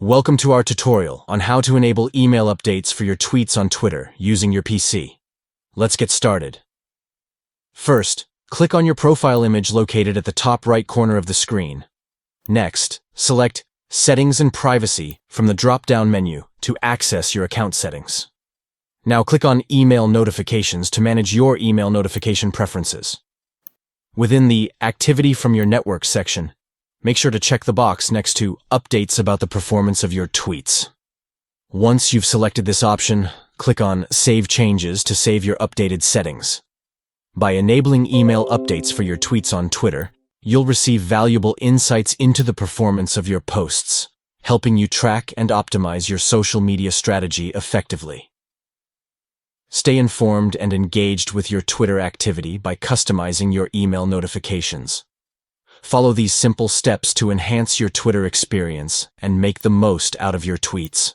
Welcome to our tutorial on how to enable email updates for your tweets on Twitter using your PC. Let's get started. First, click on your profile image located at the top right corner of the screen. Next, select Settings and Privacy from the drop-down menu to access your account settings. Now click on Email Notifications to manage your email notification preferences. Within the Activity from your Network section, make sure to check the box next to Updates about the performance of your tweets. Once you've selected this option, click on Save Changes to save your updated settings. By enabling email updates for your tweets on Twitter, you'll receive valuable insights into the performance of your posts, helping you track and optimize your social media strategy effectively. Stay informed and engaged with your Twitter activity by customizing your email notifications. Follow these simple steps to enhance your Twitter experience and make the most out of your tweets.